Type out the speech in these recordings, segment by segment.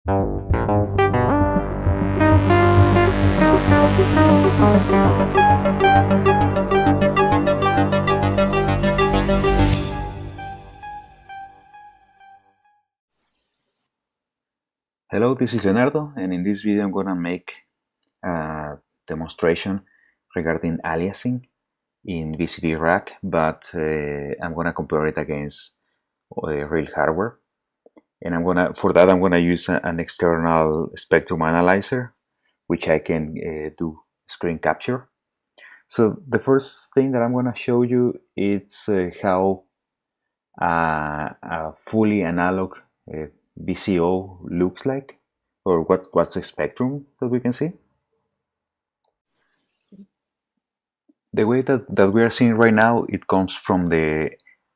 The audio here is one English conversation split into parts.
Hello, this is Leonardo, and in this video I'm going to make a demonstration regarding aliasing in VCD rack, but I'm going to compare it against real hardware. And for that I'm going to use an external spectrum analyzer, which I can do screen capture. So the first thing that I'm going to show you is how a fully analog VCO looks like, or what's the spectrum that we can see. The way that we are seeing right now, it comes from the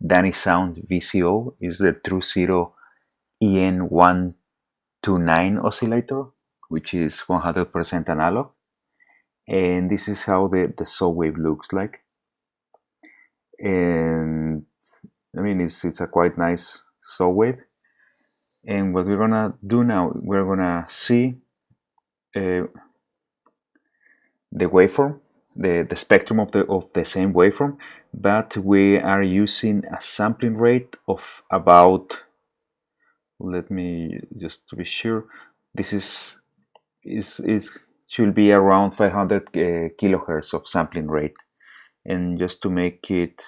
Danny Sound VCO, is the True Zero EN129 oscillator, which is 100% analog. And this is how the saw wave looks like. And I mean, it's a quite nice saw wave. And what we're gonna do now, we're gonna see the waveform, the spectrum of the same waveform, but we are using a sampling rate of about, let me just to be sure, this is should be around 500 kilohertz of sampling rate. And just to make it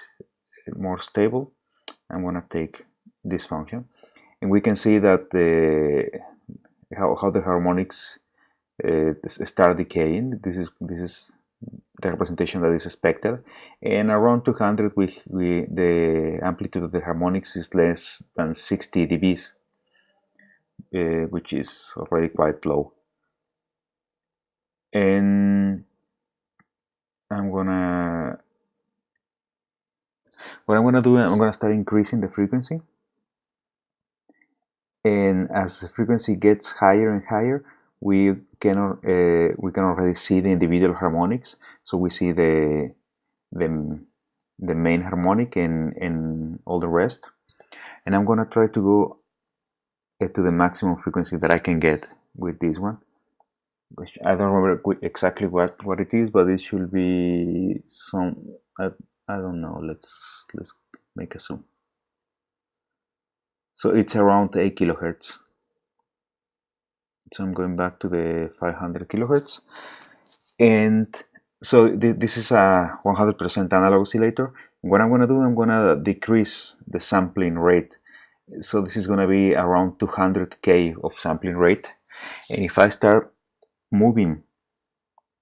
more stable, I'm gonna take this function, and we can see that how the harmonics start decaying. This is the representation that is expected, and around 200 the amplitude of the harmonics is less than 60 dBs, which is already quite low. And what I'm gonna do, I'm gonna start increasing the frequency, and as the frequency gets higher and higher, we can already see the individual harmonics. So we see the main harmonic and all the rest. And I'm gonna try to go to the maximum frequency that I can get with this one, which I don't remember exactly what it is, but it should be some, I don't know, let's make a zoom. So it's around 8 kilohertz. So I'm going back to the 500 kilohertz, and so this is a 100% analog oscillator. What I'm gonna do, I'm gonna decrease the sampling rate. So this is gonna be around 200k of sampling rate, and if I start moving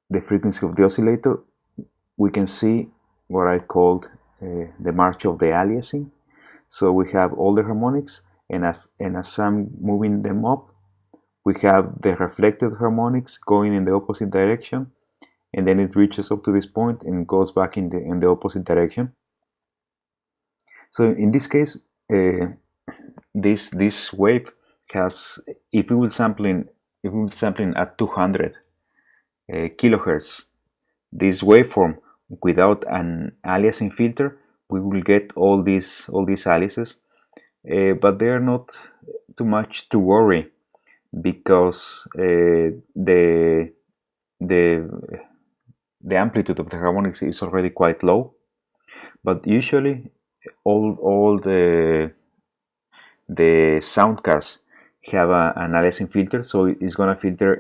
the frequency of the oscillator, we can see what I called the march of the aliasing. So we have all the harmonics, and as I'm moving them up, we have the reflected harmonics going in the opposite direction, and then it reaches up to this point and goes back in the opposite direction. So in this case, this wave has, if we will sampling at 200 kilohertz, this waveform without an aliasing filter, we will get all these aliases, but they are not too much to worry, because the amplitude of the harmonics is already quite low. But usually all the sound cards have an aliasing filter, so it's gonna filter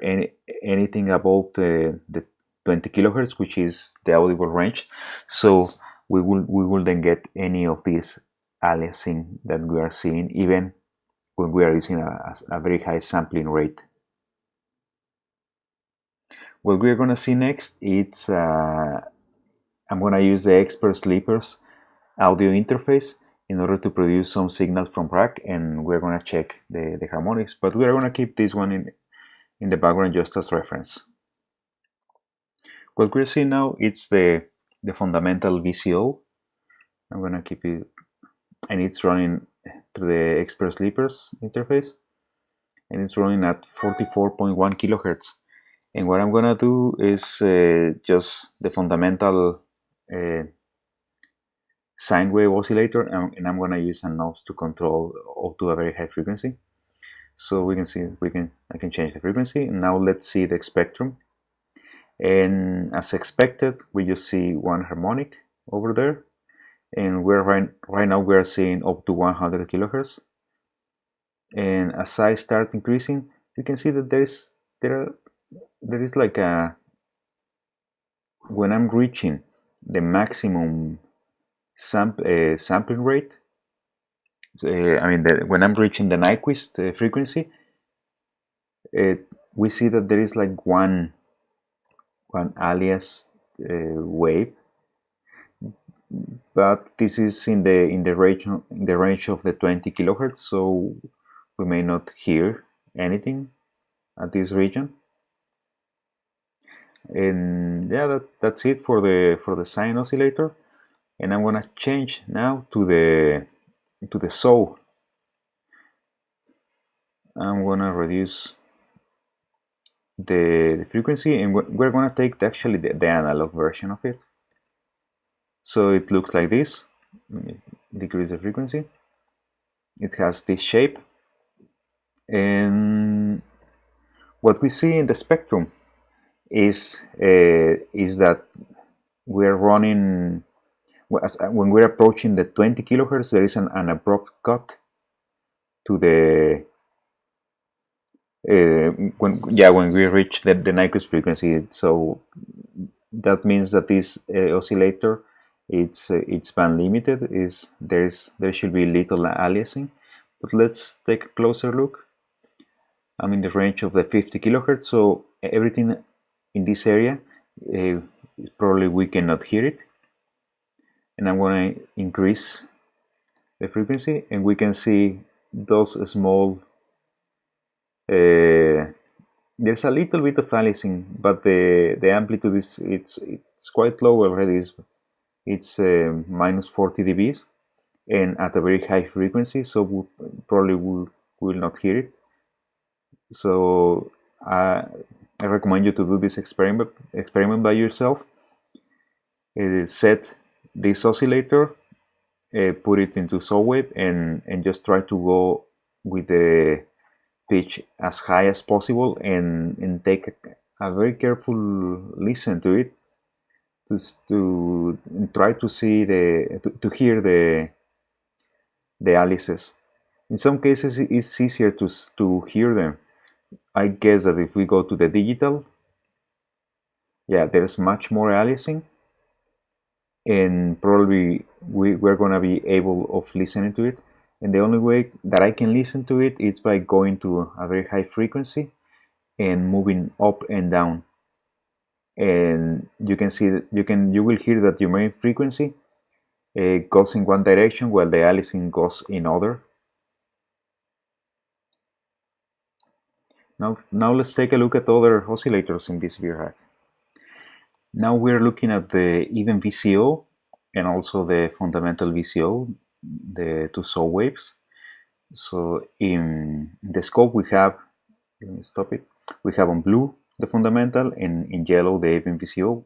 anything above the 20 kilohertz, which is the audible range. So we will then get any of these aliasing that we are seeing, even when we are using a very high sampling rate. What we're going to see next, it's I'm going to use the Expert Sleepers audio interface in order to produce some signal from rack, and we're going to check the harmonics, but we're going to keep this one in the background just as reference. What we're seeing now, it's the fundamental VCO. I'm going to keep it, and it's running through the Expert Sleepers interface, and it's running at 44.1 kilohertz. And what I'm gonna do is just the fundamental sine wave oscillator, and I'm gonna use a knobs to control up to a very high frequency. So we can see I can change the frequency. Now let's see the spectrum. And as expected, we just see one harmonic over there, and we're right now we're seeing up to 100 kilohertz. And as I start increasing, you can see that there is like a, when I'm reaching the maximum sampling rate, I mean when I'm reaching the Nyquist frequency, we see that there is like one alias wave, but this is in the range of the 20 kilohertz, so we may not hear anything at this region. And yeah, that's it for the sine oscillator. And I'm gonna change now to the saw. I'm gonna reduce the frequency, and we're gonna take actually the analog version of it. So it looks like this. Let me decrease the frequency. It has this shape, and what we see in the spectrum is that we're running, when we're approaching the 20 kilohertz, there is an abrupt cut to the when we reach the Nyquist frequency. So that means that this oscillator, it's band limited. There should be little aliasing. But let's take a closer look. I'm in the range of the 50 kilohertz, so everything in this area, probably we cannot hear it. And I'm going to increase the frequency, and we can see those small, there's a little bit of aliasing, but the amplitude is it's quite low already. It's minus 40 dBs, and at a very high frequency, so we probably will not hear it. So I recommend you to do this experiment by yourself. Set this oscillator, put it into saw wave, and just try to go with the pitch as high as possible, and take a very careful listen to it, to try to see to hear the aliases. In some cases it's easier to hear them. I guess that if we go to the digital, yeah, there's much more aliasing, and probably we're gonna be able of listening to it. And the only way that I can listen to it is by going to a very high frequency and moving up and down. And you can see that you will hear that your main frequency goes in one direction while the aliasing goes in other. Now let's take a look at other oscillators in this VRAC. Now we're looking at the even VCO and also the fundamental VCO, the two saw waves. So in the scope we have, let me stop it, we have on blue the fundamental, and in yellow the even VCO.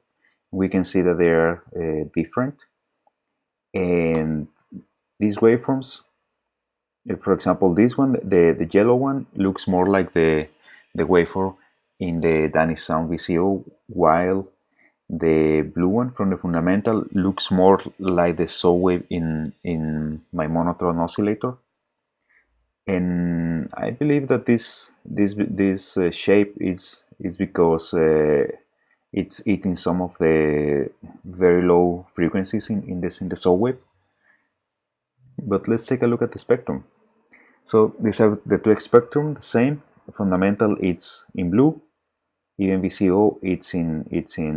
We can see that they are different. And these waveforms, for example, this one, the yellow one, looks more like the waveform in the Danish Sound VCO, while the blue one from the fundamental looks more like the saw wave in my monotone oscillator. And I believe that this shape is because it's eating some of the very low frequencies in the saw wave. But let's take a look at the spectrum. So these are the two spectrum, the same. Fundamental, it's in blue. Even VCO, it's in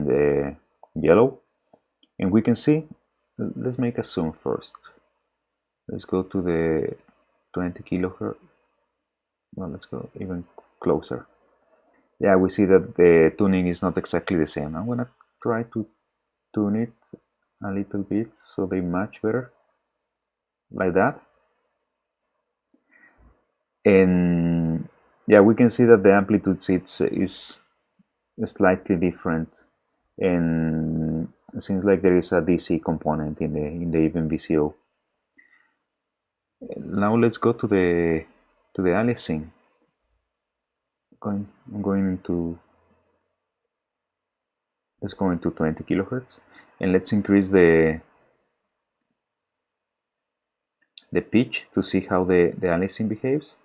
the yellow. And we can see, let's make a zoom first. Let's go to the 20 kilohertz. Well, let's go even closer. Yeah, we see that the tuning is not exactly the same. I'm gonna try to tune it a little bit so they match better, like that. And yeah, we can see that the amplitude is slightly different, and it seems like there is a DC component in the even VCO. Now let's go to the aliasing. I'm going into, let's go into 20 kilohertz, and let's increase the pitch to see how the aliasing behaves.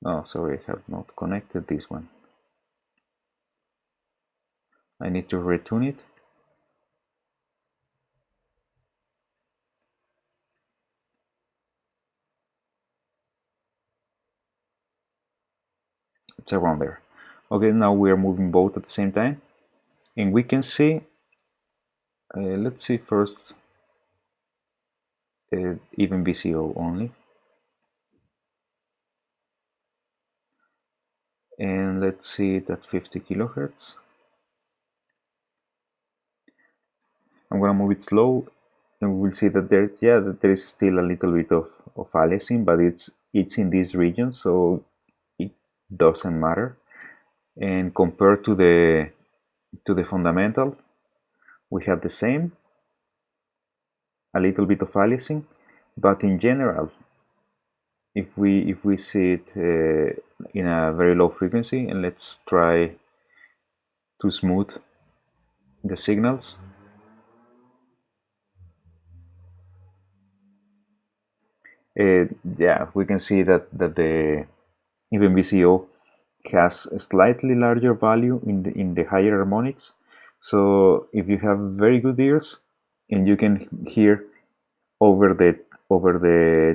Oh, sorry, I have not connected this one. I need to retune it. It's around there. Okay, now we are moving both at the same time, and we can see, let's see first, even VCO only, and let's see it at 50 kilohertz. I'm gonna move it slow, and we'll see that there is still a little bit of aliasing, but it's in this region, so it doesn't matter. And compared to the fundamental, we have the same, a little bit of aliasing, but in general, if we see it in a very low frequency, and let's try to smooth the signals. Yeah, we can see that the even VCO has a slightly larger value in the higher harmonics. So if you have very good ears and you can hear over the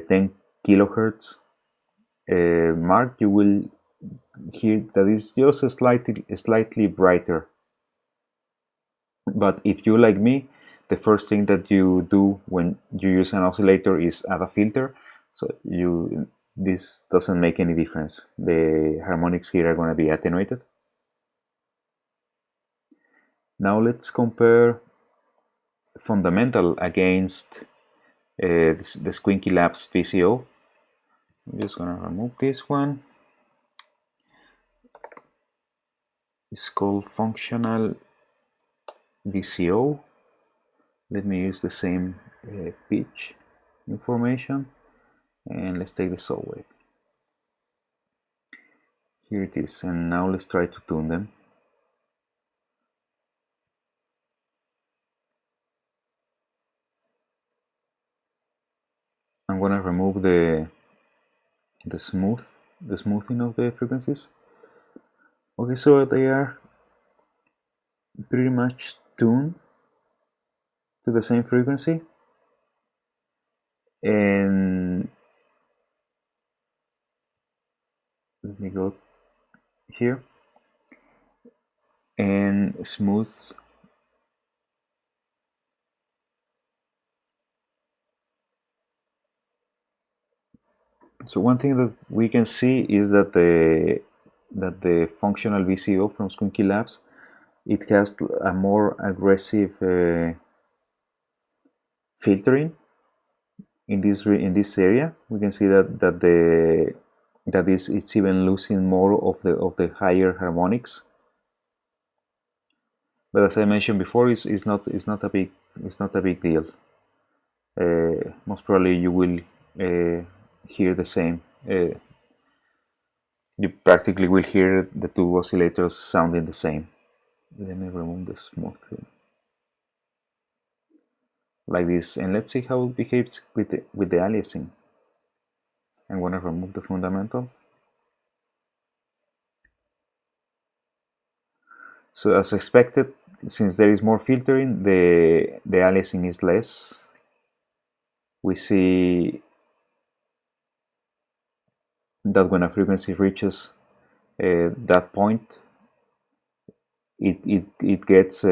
10 kilohertz mark, you will hear that it's just slightly brighter. But if you, like me, the first thing that you do when you use an oscillator is add a filter, so this doesn't make any difference. The harmonics here are going to be attenuated. Now let's compare fundamental against the Squinky Labs VCO. I'm just going to remove this one. It's called functional VCO. Let me use the same pitch information, and let's take the saw wave. Here it is, and now let's try to tune them. I'm gonna remove the smoothing of the frequencies. Okay, so they are pretty much tuned to the same frequency, and let me go here and smooth. So one thing that we can see is that the functional VCO from Squinky Labs, it has a more aggressive filtering in this area. We can see that it's even losing more of the higher harmonics. But as I mentioned before, it's not a big deal. Most probably you will hear the same. You practically will hear the two oscillators sounding the same. Let me remove the smooth like this, and let's see how it behaves with the aliasing. I'm going to remove the fundamental. So as expected, since there is more filtering, the aliasing is less. We see that when a frequency reaches that point, it gets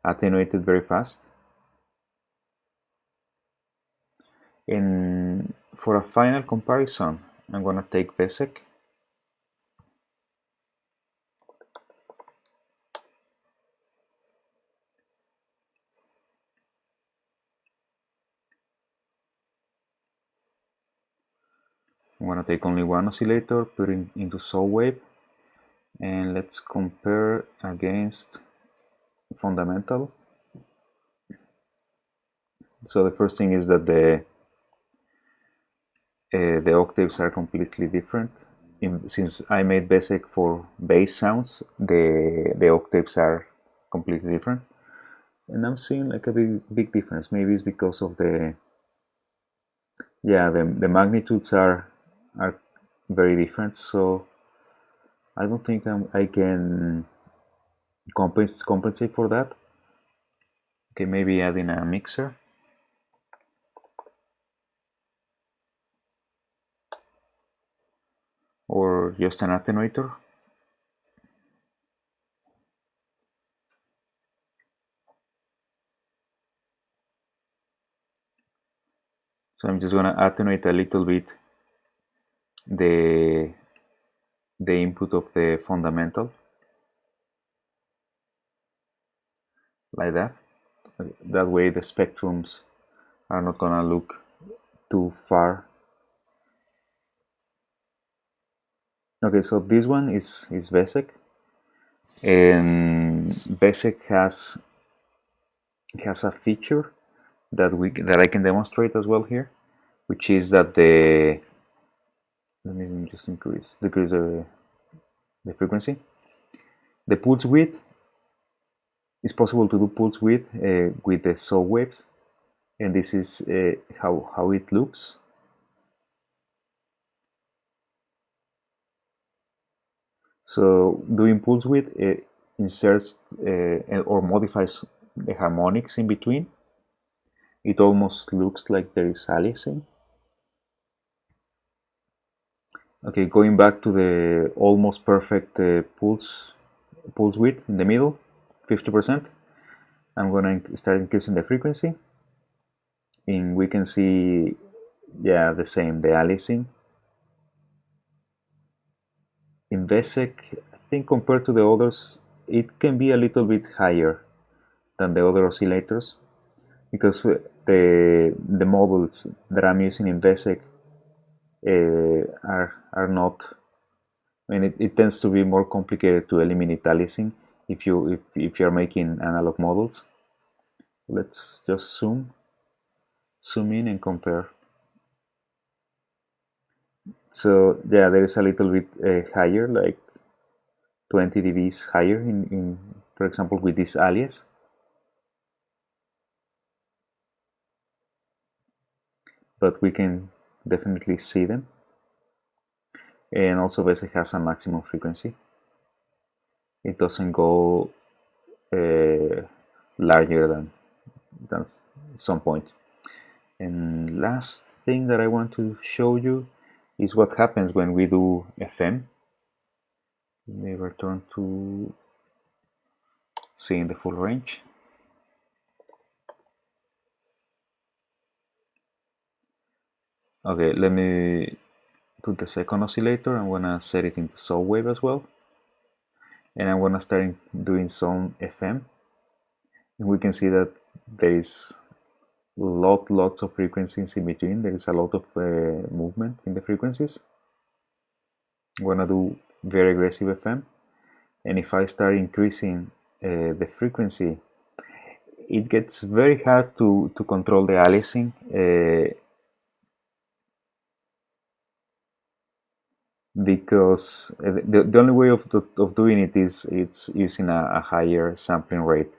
attenuated very fast. And for a final comparison, I'm going to take Besek. I'm going to take only one oscillator, put it into saw wave, and let's compare against fundamental. So the first thing is that the octaves are completely different. since I made basic for bass sounds, the octaves are completely different, and I'm seeing like a big difference. Maybe it's because of the the magnitudes are very different. So I don't think I can compensate for that. Okay, maybe adding a mixer. Or just an attenuator. So I'm just gonna attenuate a little bit the input of the fundamental, like that. That way the spectrums are not gonna look too far. Okay, so this one is Vesek, and Vesek has a feature that I can demonstrate as well here, which is that let me just decrease the frequency. The pulse width, it's possible to do pulse width with the saw waves, and this is how it looks. So doing pulse width inserts or modifies the harmonics in between. It almost looks like there is aliasing. Okay, going back to the almost perfect pulse width in the middle, 50%. I'm gonna start increasing the frequency, and we can see, yeah, the same, the aliasing. In Vesek, I think compared to the others, it can be a little bit higher than the other oscillators, because the models that I'm using in Vesek are not. I mean, it tends to be more complicated to eliminate aliasing if you're making analog models. Let's just zoom in and compare. So yeah, there is a little bit higher, like 20 dBs higher in for example with this alias. But we can definitely see them. And also Vesek has a maximum frequency. It doesn't go larger than some point. And last thing that I want to show you is what happens when we do FM. Let me return to seeing the full range. Okay, let me put the second oscillator. I'm gonna set it into saw wave as well, and I'm gonna start doing some FM, and we can see that there is lots of frequencies in between. There is a lot of movement in the frequencies. I'm gonna do very aggressive FM, and if I start increasing the frequency, it gets very hard to control the aliasing. Because the only way of doing it is it's using a higher sampling rate.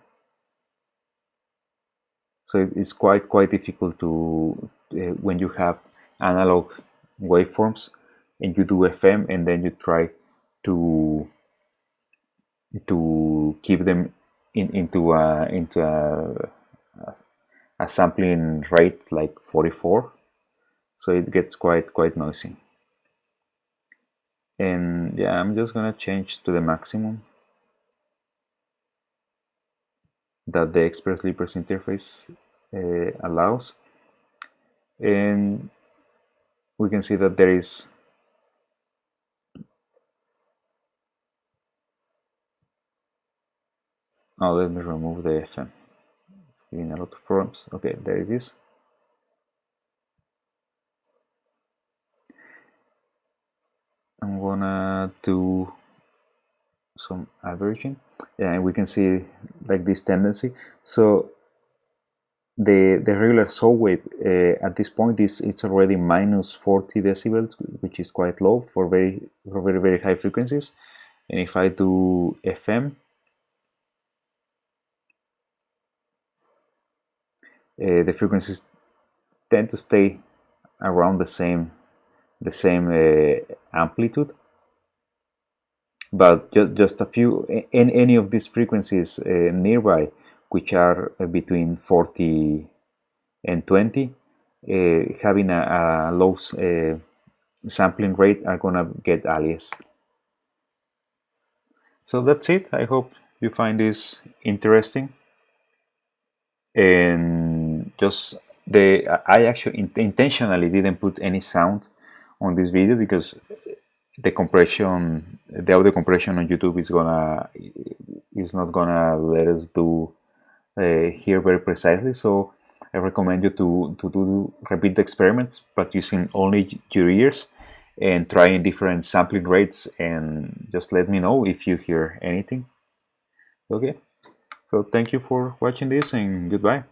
So it's quite difficult to when you have analog waveforms and you do FM and then you try to keep them into a sampling rate like 44. So it gets quite noisy. And yeah, I'm just gonna change to the maximum that the Express Libres interface allows, and we can see that there is let me remove the FM. It's giving a lot of problems. Okay, there it is. I'm gonna do some averaging, and we can see like this tendency. So the regular saw wave at this point is it's already minus 40 decibels, which is quite low for very high frequencies. And if I do FM, the frequencies tend to stay around the same amplitude, but just a few in any of these frequencies nearby, which are between 40 and 20, having a low sampling rate are gonna get alias. So that's it. I hope you find this interesting. And just I actually intentionally didn't put any sound on this video because the audio compression on YouTube is not gonna let us do here very precisely. So I recommend you to repeat the experiments, but using only your ears and trying different sampling rates, and just let me know if you hear anything. Okay, so thank you for watching this, and goodbye.